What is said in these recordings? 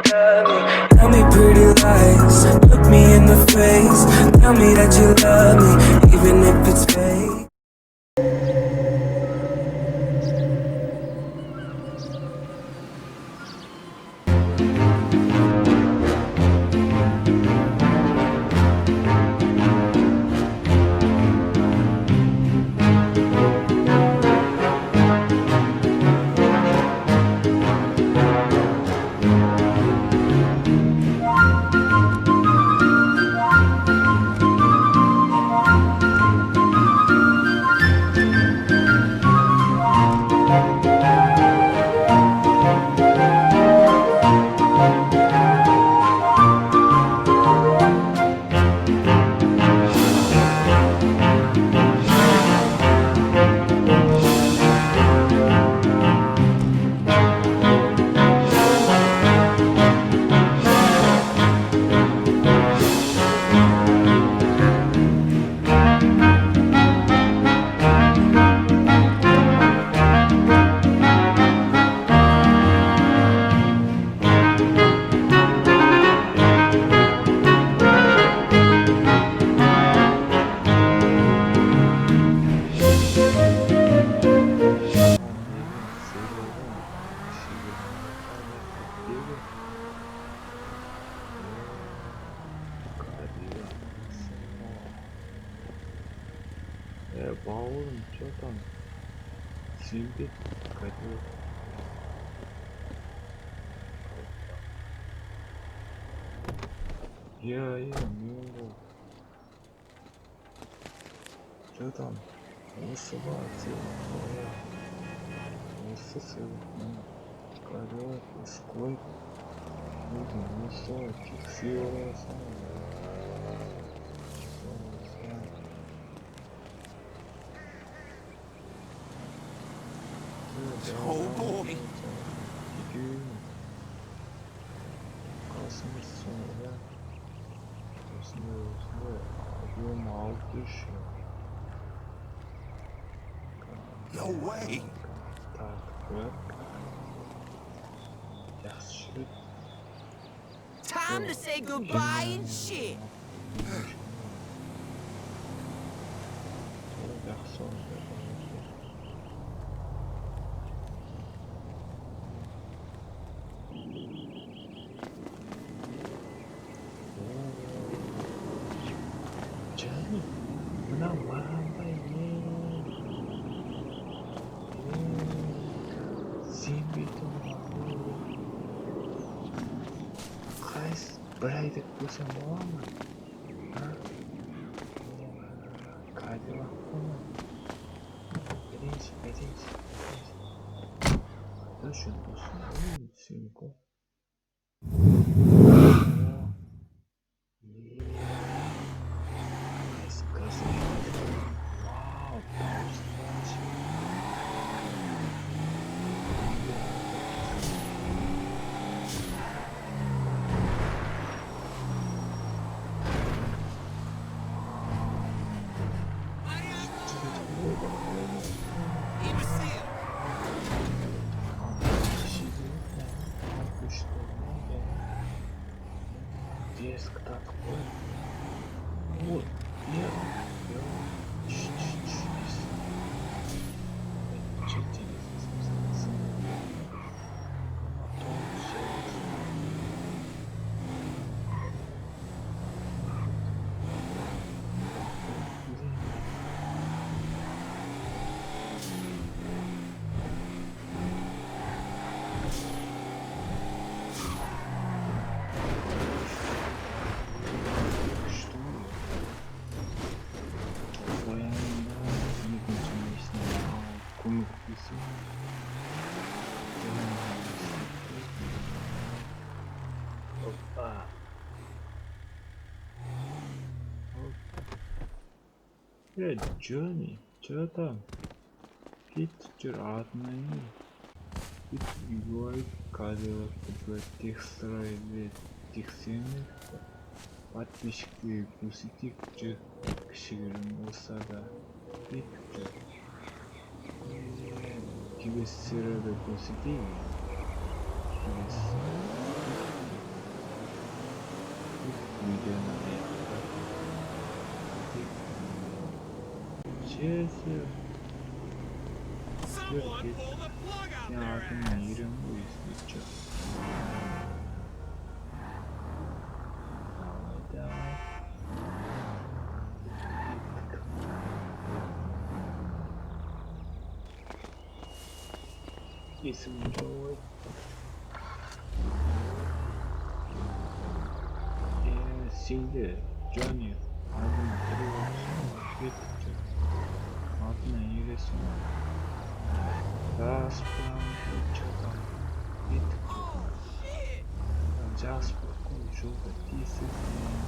Tell me pretty lies, look me in the face. Tell me that you love me, even if it's fake. Oğlum çoktan sildi kaçıyor. Ya ne oldu? Çoktan nasıl batıyor? Nasıl sevdim? Kaçıyor eskort. Nasıl çıkıyor sana? Oh boy. Kasım sonra aslında alıyorum altı şu. No way. Tak bırak. Yaxşı. Time to say goodbye and shit. Yaxşı oldu. Canım, buna varanda sen bittin kaç buraydık bu sen var mı? Ha? Kaydı baksana. Birinci. Da şunu olsun. Seni koy. Диск такой. Вот, я. Hoppa. Yeah, Johnny, что там? Питчер одной. Пит игрой казалось, что тех строили тех семей. Подписчики пустить к ширину сада. Питчер. Тебе серый пустить. Честно. Someone pull the plug out Я there. одна 이름도 있죠. давай. 있으면 좋을. Şimdi Johnny adına kırıyorsun. Bitti. Adına yürüsün. Распрям чего-то. Bitti. Jasper konuşuldu. Disiplin.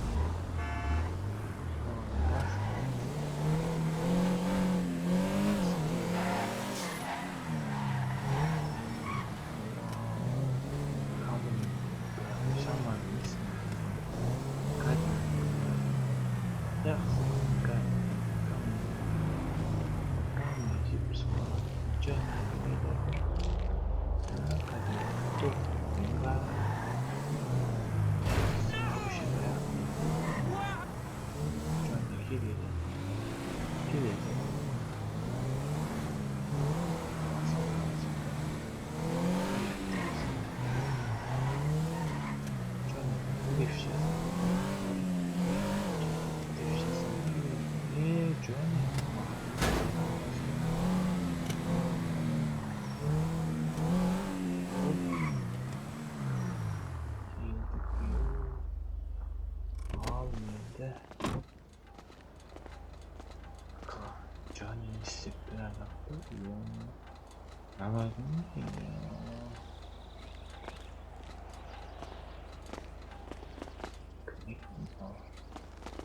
Johnny disiplinado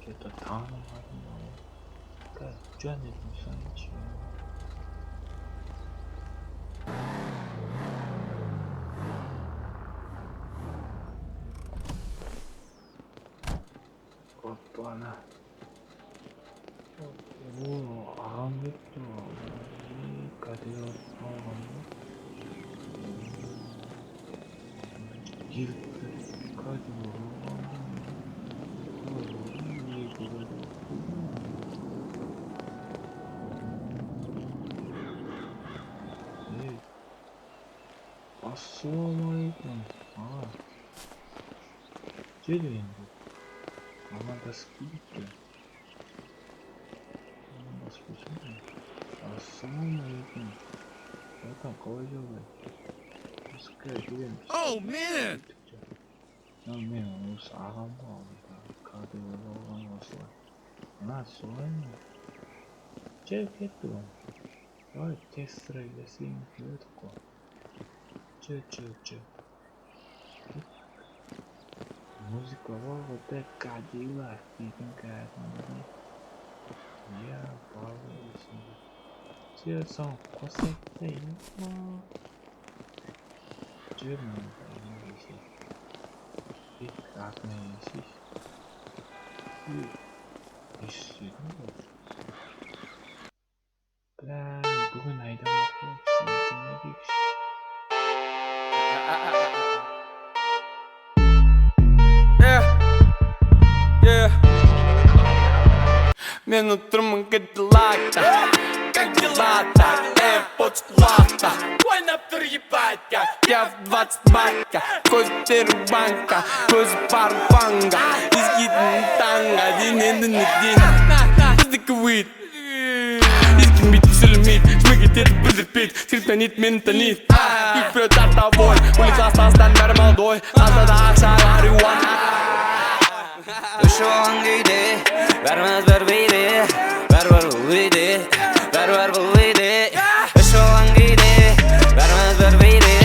Что-то там как Johnny Санчо. Опа-на. 오, 아무것도 여기까지요. 길까지 아싸마이군. 아, 쟤들인데 아마 다 스키겠죠. Assalamualaikum. Welcome, kau aja gue. Suka juga. Oh man! Nah, memang usaha mau kado orang masalah. Nah, soalnya cek itu. Oh, test drive sih itu kok. Cek. Musik apa? Udah kajilah, bikin kayak mana? Ya, bagus. São consegue German English. Bugün ayda Yeah. Мен утром гадалата, как дела-то, под склада. Ой, на ебать-ка, я в 20 бака, козы банка, козы пару панга, изгидный танга, диненды нигдин, издыковыт. Изгин бит, сулемит, шмыгит, это бүлдірпейт, скриптонит, ментонит. Их прет от тобой, улица астастан бәрі молодой, астада ақшалар юан. Uşuğun giydi, vermez berbeydi, ver buydu, ver buydu. Uşuğun giydi, vermez berbeydi,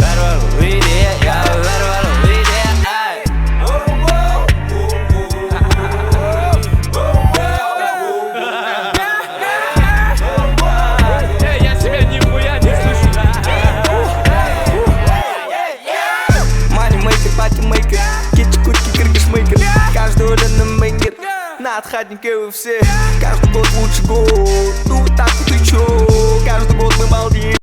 ver buydu, ya ver buydu. Я себя нихуя не слышу. Moneymaker, partymaker, кичи-кучки, киргиш-мейкер. Каждый уленный бенгер, на отходнике вы все. Каждый год лучше год, ну так вот и чё. Каждый год мы балдеем.